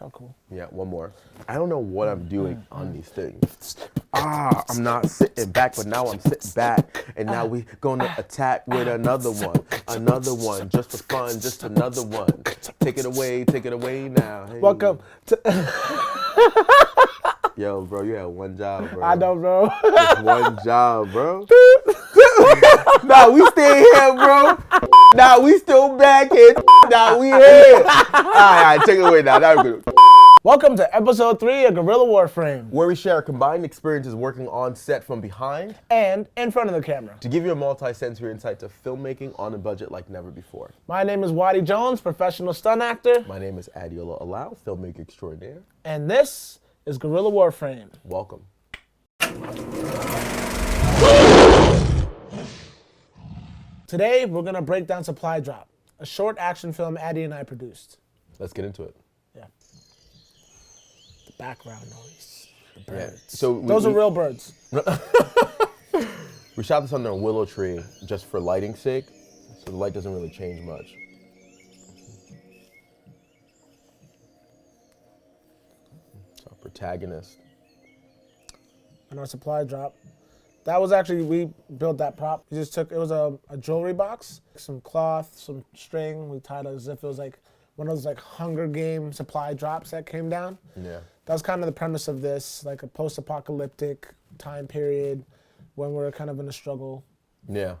So cool. Yeah, one more. I don't know what I'm doing on these things. I'm not sitting back, but now I'm sitting back. And now we gonna attack with another one. Another one, just for fun, just another one. Take it away now. Hey. Welcome to... Yo, bro, you had one job, bro. I know, bro. Just one job, bro. Nah, we stay here, bro. Nah, we still back here. Nah, we here. All right, take it away now. That's good. Welcome to episode 3 of Guerrilla Warframe. Where we share our combined experiences working on set from behind And in front of the camera. to give you a multi-sensory insight to filmmaking on a budget like never before. My name is Waddy Jones, professional stunt actor. My name is Adiola Alau, filmmaker extraordinaire. And this is Guerrilla Warframe. Welcome. Today, we're going to break down Supply Drop, a short action film Addy and I produced. Let's get into it. Yeah. The background noise. The Yeah. birds. So Those are real birds. We shot this under a willow tree just for lighting's sake, so the light doesn't really change much. So our protagonist. And our Supply Drop. That was actually, we built that prop. We just took, it was a jewelry box, some cloth, some string. We tied it as if it was like one of those like Hunger Game supply drops that came down. Yeah. That was kind of the premise of this, like a post-apocalyptic time period when we're kind of in a struggle. Yeah.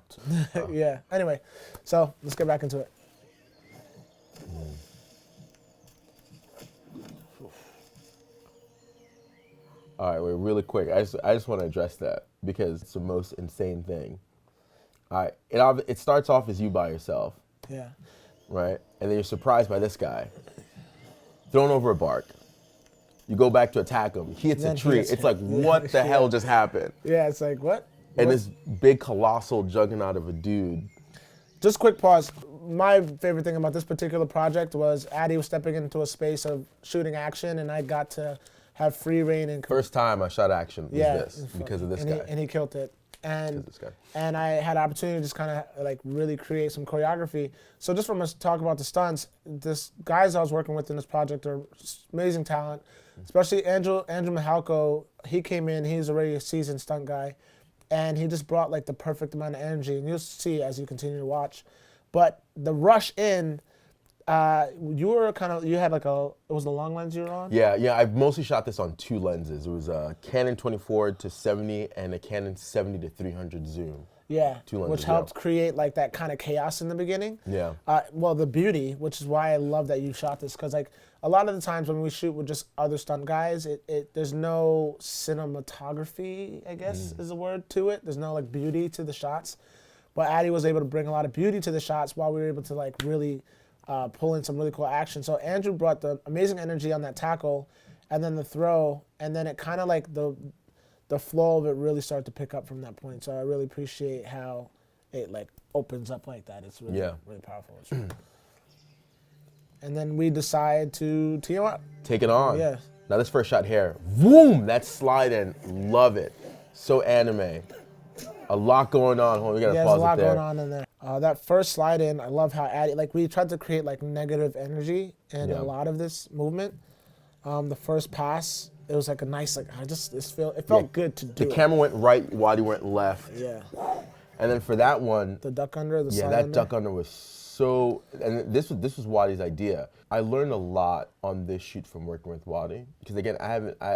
Yeah, anyway, so let's get back into it. All right, wait, really quick. I just want to address that because it's the most insane thing. All right, it starts off as you by yourself, Yeah. right? And then you're surprised by this guy, thrown over a bark. You go back to attack him. He hits a Then he tree. gets It's hit. like, what the hell just happened? Yeah, it's like, what? And What? this big colossal juggernaut of a dude. Just quick pause. My favorite thing about this particular project was Addy was stepping into a space of shooting action, and I got to have free reign and First time I shot action was this because of this and guy. He killed it. And This guy. and I had an opportunity to just kind of like really create some choreography. So just from us talk about the stunts, this guys I was working with in this project are amazing talent, especially Andrew Mihalko. He came in, he's already a seasoned stunt guy, and he just brought like the perfect amount of energy, and you'll see as you continue to watch. But the rush in, you had like it was the long lens you were on? Yeah, I mostly shot this on 2 lenses. It was a Canon 24 to 70 and a Canon 70 to 300 zoom. Yeah, 2 lenses, which helped create like that kind of chaos in the beginning. Yeah. Well, the beauty, which is why I love that you shot this, because like a lot of the times when we shoot with just other stunt guys, there's no cinematography, I guess is the word to it. There's no like beauty to the shots, but Addy was able to bring a lot of beauty to the shots while we were able to like really pull in some really cool action. So Andrew brought the amazing energy on that tackle, and then the throw, and then it kind of like the flow of it really started to pick up from that point. So I really appreciate how it like opens up like that. It's really, really powerful. And then we decide to team up. Take it on. Yeah. Now this first shot here, boom, that slide in, love it. So anime. A lot going on. Hold on, we gotta Yeah, pause there's a lot it there. going on in there. That first slide in, I love how Addy, like we tried to create like negative energy in a lot of this movement. The first pass, it was like a nice, like it felt good to do. The camera went right, Waddy went left. Yeah. And then for that one, The duck under, the yeah, slide that under. duck under was so, and this was Waddy's idea. I learned a lot on this shoot from working with Waddy because again, I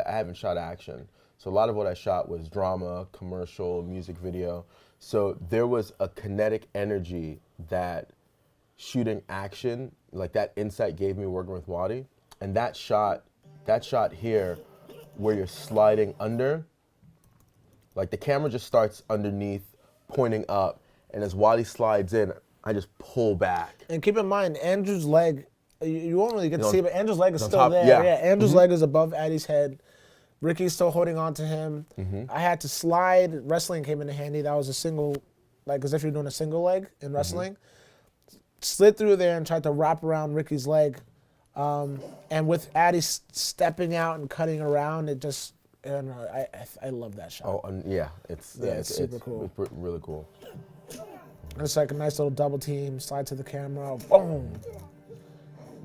haven't shot action. So a lot of what I shot was drama, commercial, music video. So there was a kinetic energy that shooting action, like that insight gave me working with Waddy. And that shot here where you're sliding under, like the camera just starts underneath, pointing up. And as Waddy slides in, I just pull back. And keep in mind, Andrew's leg, you won't really get to see it, but Andrew's leg is on still top, there. yeah. Andrew's leg is above Addy's head. Ricky's still holding on to him. I had to slide. Wrestling came into handy. That was a single, like as if you're doing a single leg in wrestling. Slid through there and tried to wrap around Ricky's leg. And with Addy stepping out and cutting around, it just, I don't know, I love that shot. Oh, yeah, it's super cool. It's really cool. It's like a nice little double team, slide to the camera, boom.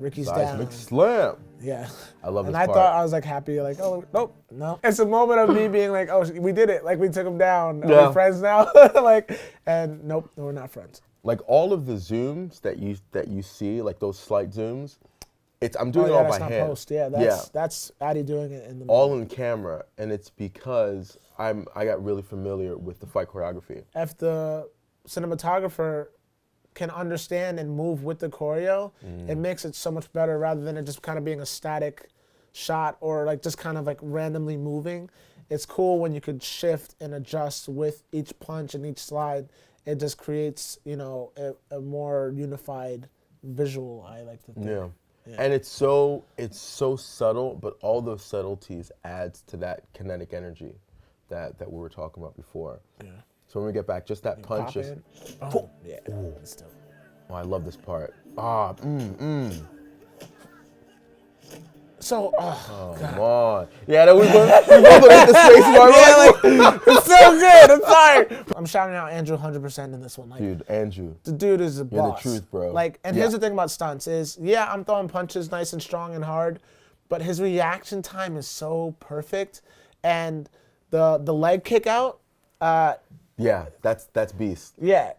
Ricky's Seismic down. slam. Yeah. I love and this I part. thought, I was like happy, like, oh, nope, no. It's a moment of me being like, oh, we did it. Like, we took him down. Are Yeah. we friends now? Like, and nope, we're not friends. Like all of the zooms that you see, like those slight zooms, I'm doing Oh, it yeah, all that's by not hand. post. Yeah, that's Addy doing it in the All in camera, and it's because I got really familiar with the fight choreography. If the cinematographer can understand and move with the choreo, it makes it so much better rather than it just kind of being a static shot or like just kind of like randomly moving. It's cool when you could shift and adjust with each punch and each slide. It just creates, you know, a more unified visual, I like to think. Yeah. And it's so subtle, but all those subtleties adds to that kinetic energy that we were talking about before. Yeah. So when we get back, just that punch, Pop just in. Oh, yeah, that's dope. oh, I love this part. So, Come on. Yeah, that we both hit the space bar. like, it's so good. I'm sorry. I'm shouting out Andrew 100% in this one. Like, Dude, Andrew. the dude is a You're the boss. truth, bro. Like, and here's the thing about stunts is, yeah, I'm throwing punches nice and strong and hard, but his reaction time is so perfect, and the leg kick out. Yeah, that's beast. Yeah,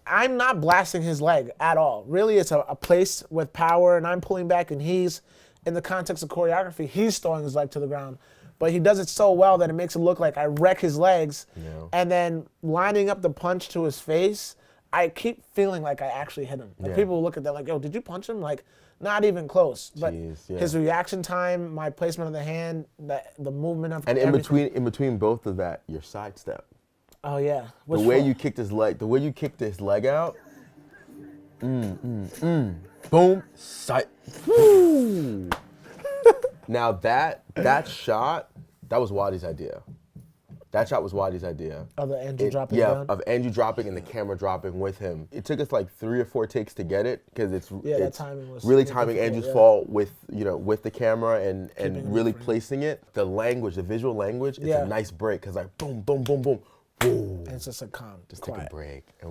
I'm not blasting his leg at all. Really, it's a place with power, and I'm pulling back, and he's, in the context of choreography, he's throwing his leg to the ground. But he does it so well that it makes it look like I wreck his legs, and then lining up the punch to his face, I keep feeling like I actually hit him. Like people look at that like, yo, did you punch him? Like, not even close. But his reaction time, my placement of the hand, the movement of everything. in between both of that, your sidestep. Oh yeah. The way you kicked his leg out. Boom, sight. Now that shot, that was Wadi's idea. That shot was Wadi's idea. Of the Andrew dropping down? Of Andrew dropping and the camera dropping with him. It took us like 3 or 4 takes to get it because it's that timing was really difficult, timing Andrew's fault with the camera and really placing it. The language, the visual language, it's a nice break because like boom, boom, boom, boom. And it's just a calm, Just quiet. take a break, and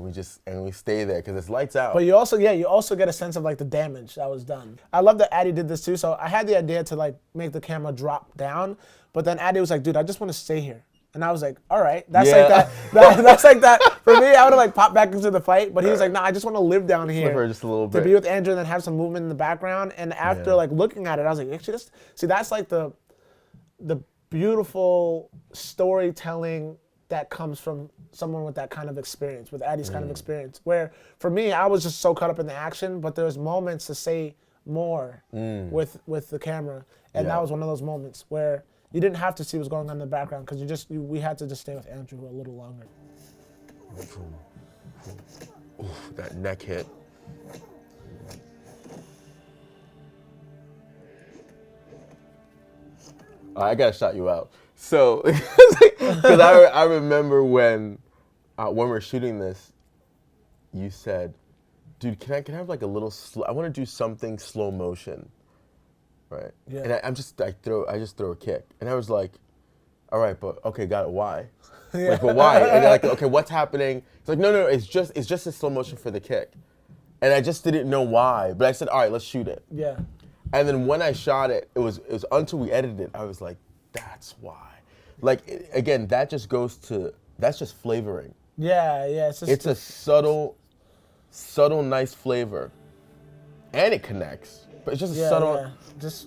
we stay there because it's lights out. But you also get a sense of like the damage that was done. I love that Addy did this too. So I had the idea to like make the camera drop down, but then Addy was like, "Dude, I just want to stay here," and I was like, "All right, that's like that. That's like that." For me, I would have like popped back into the fight, but he was like, "Nah, I just want to live down here, for just a little bit. to be with Andrew and then have some movement in the background." And after like looking at it, I was like, "Actually, that's like the beautiful storytelling that comes from someone with that kind of experience, with Addy's kind of experience. Where for me, I was just so caught up in the action, but there's moments to say more with the camera, and that was one of those moments where you didn't have to see what's going on in the background because we had to just stay with Andrew a little longer. Oof, that neck hit. I gotta shout you out. So, because I remember when we were shooting this, you said, "Dude, can I have like a little I want to do something slow motion, right?" Yeah. And I just throw a kick, and I was like, "All right, but okay, got it. Why? Like, but why?" And they're like, "Okay, what's happening?" It's like, no, it's just a slow motion for the kick, and I just didn't know why. But I said, "All right, let's shoot it." Yeah. And then when I shot it, it was until we edited it, I was like, that's why. Like, again, that's just flavoring. Yeah. It's a subtle, nice flavor. And it connects. But it's just a subtle. Yeah.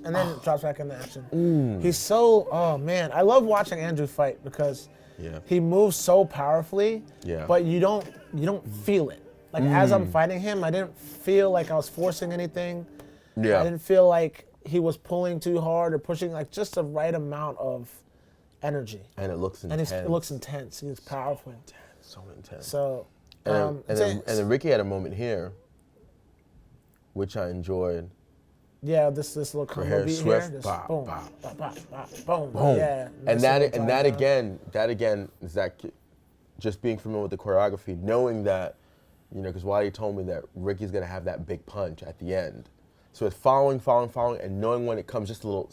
And then it drops back into action. He's so, oh man, I love watching Andrew fight because he moves so powerfully, but you don't feel it. Like as I'm fighting him, I didn't feel like I was forcing anything. Yeah. I didn't feel like he was pulling too hard or pushing, like just the right amount of energy. And it looks intense. And it looks intense. He's powerful. So intense. So, and then Ricky had a moment here, which I enjoyed. Yeah, this little combo beat Swift, here. Just bop, boom, bop. bop, bop, bop, boom. Boom. Yeah. And nice that little again is that just being familiar with the choreography, knowing that, because Wadi told me that Ricky's gonna have that big punch at the end. So it's following, and knowing when it comes, just a little.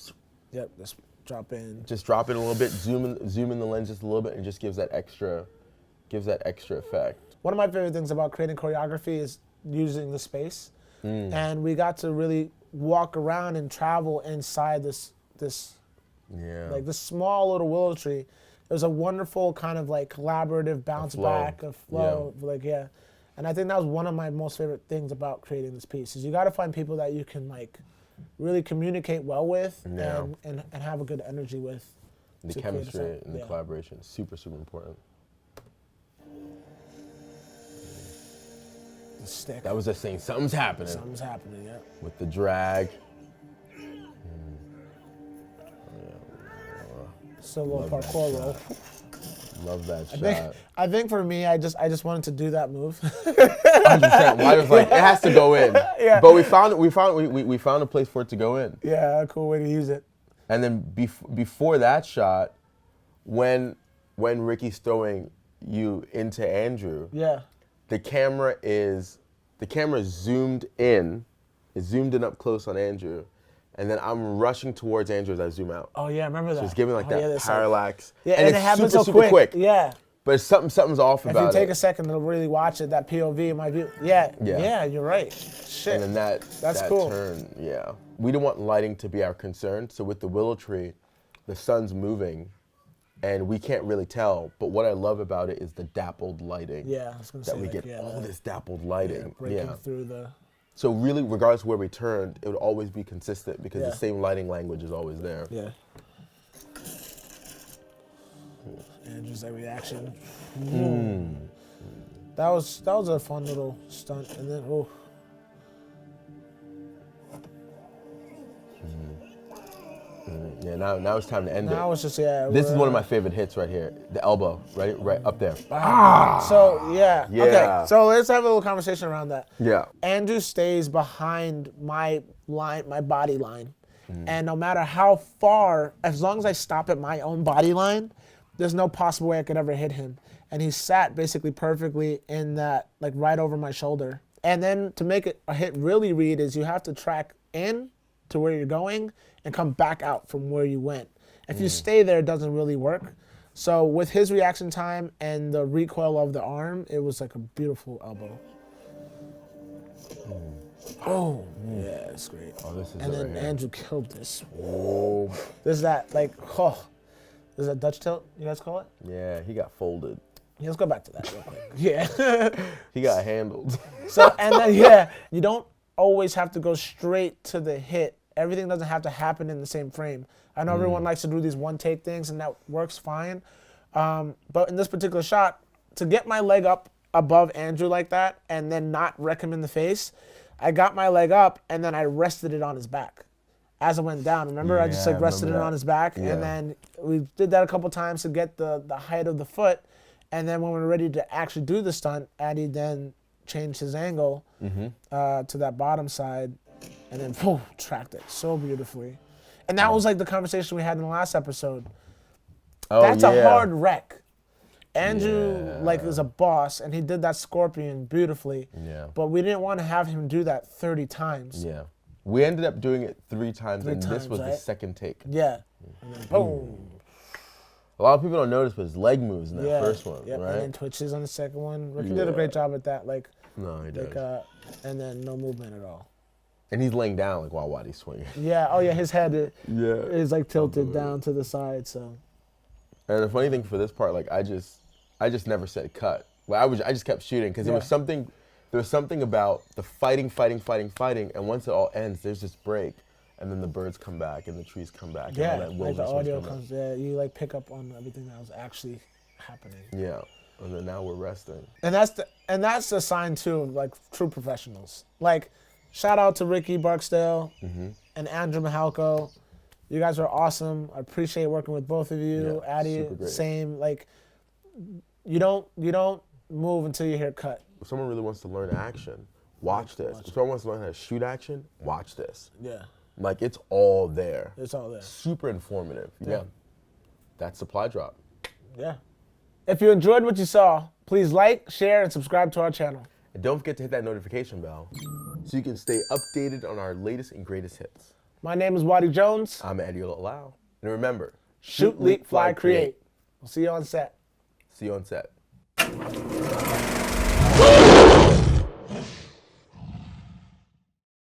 Yep, just drop in. Just drop it a little bit, zoom in the lens just a little bit, and just gives that extra effect. One of my favorite things about creating choreography is using the space. And we got to really walk around and travel inside this Yeah. like this small little willow tree. It was a wonderful kind of like collaborative bounce flow. back of flow, like yeah. And I think that was one of my most favorite things about creating this piece is you got to find people that you can like really communicate well with Yeah. and have a good energy with. The to create a chemistry sound. and the Yeah. collaboration is super, super important. The stick. That was just saying something's happening Something's happening, yeah. with the drag. So a little Love that parkour roll. Love that shot. I think for me, I just wanted to do that move. 100%. Why was like it has to go in. Yeah. But we found a place for it to go in. Yeah, a cool way to use it. And then before that shot, when Ricky's throwing you into Andrew, Yeah. the camera is zoomed in. It's zoomed in up close on Andrew, and then I'm rushing towards Andrew as I zoom out. Oh yeah, I remember that. So it's giving like Oh, yeah, that that's parallax. Yeah, and it's it happens super, so super quick. Yeah. But something's off If about you take it. a second to really watch it, that POV in my view. Yeah. Yeah. Yeah, you're right. Shit. And then That's that cool. turn, yeah. We didn't want lighting to be our concern. So with the willow tree, the sun's moving, and we can't really tell. But what I love about it is the dappled lighting. Yeah, I was gonna say That we like, get all this dappled lighting. breaking Yeah. through the. So really, regardless of where we turned, it would always be consistent because Yeah. the same lighting language is always there. Yeah. And just that reaction. That was a fun little stunt, and then oh. Yeah, now it's time to end Now it. it's just yeah. This is we're, one of my favorite hits right here. The elbow, right up there. So yeah. Yeah. Okay. So let's have a little conversation around that. Yeah. Andrew stays behind my line, my body line, and no matter how far, as long as I stop at my own body line, there's no possible way I could ever hit him. And he sat basically perfectly in that, like right over my shoulder. And then to make it a hit really read is you have to track in to where you're going and come back out from where you went. If you stay there, it doesn't really work. So with his reaction time and the recoil of the arm, it was like a beautiful elbow. Oh, yeah, it's great. Oh, this is And it then right here. Andrew killed this. Oh. There's that, like, oh, there's that Dutch tilt, you guys call it? Yeah, he got folded. Yeah, let's go back to that real quick. Yeah. He got handled. So, and then, yeah, you don't always have to go straight to the hit. Everything doesn't have to happen in the same frame. I know everyone likes to do these one-take things, and that works fine. But in this particular shot, to get my leg up above Andrew like that and then not wreck him in the face, I got my leg up, and then I rested it on his back as it went down. Remember, I just Yeah, like I rested it remember that. on his back, Yeah. and then we did that a couple times to get the height of the foot. And then when we were ready to actually do the stunt, Addy then changed his angle to that bottom side, and then poof, tracked it so beautifully. And that was like the conversation we had in the last episode. Oh, That's yeah. a hard wreck. Andrew Yeah. like is a boss, and he did that scorpion beautifully. Yeah. But we didn't want to have him do that 30 times. Yeah. We ended up doing it 3 times, and this times, was the right? second take. Yeah. And then boom. A lot of people don't notice, but his leg moves in that Yeah. first one, Yep. right? And then twitches on the second one. Ricky did a Yeah. great job at that. Like, No, he does. and then no movement at all. And he's laying down like while Waddy's swinging. Yeah. Oh yeah. His head Yeah. is like tilted down to the side. So. And the funny thing for this part, like I just never said cut. Well, I just kept shooting because there was something about the fighting, and once it all ends, there's this break, and then the birds come back and the trees come back. Yeah. and all that Like the wilderness starts audio coming comes. Yeah. You like pick up on everything that was actually happening. out. Yeah. And then now we're resting. And that's the sign too of like true professionals. Like, shout out to Ricky Barksdale and Andrew Mihalko. You guys are awesome. I appreciate working with both of you. Yeah, Addy, super great. same. Like, you don't move until you hear cut. If someone really wants to learn action, watch this. If someone wants to learn how to shoot action, watch this. Yeah, Like it's all there. it's all there. Super informative. Yeah. That's Supply Drop. Yeah. If you enjoyed what you saw, please like, share, and subscribe to our channel. And don't forget to hit that notification bell so you can stay updated on our latest and greatest hits. My name is Waddy Jones. I'm Eddie Lau. And remember, Shoot, leap, fly, create. We'll see you on set. See you on set.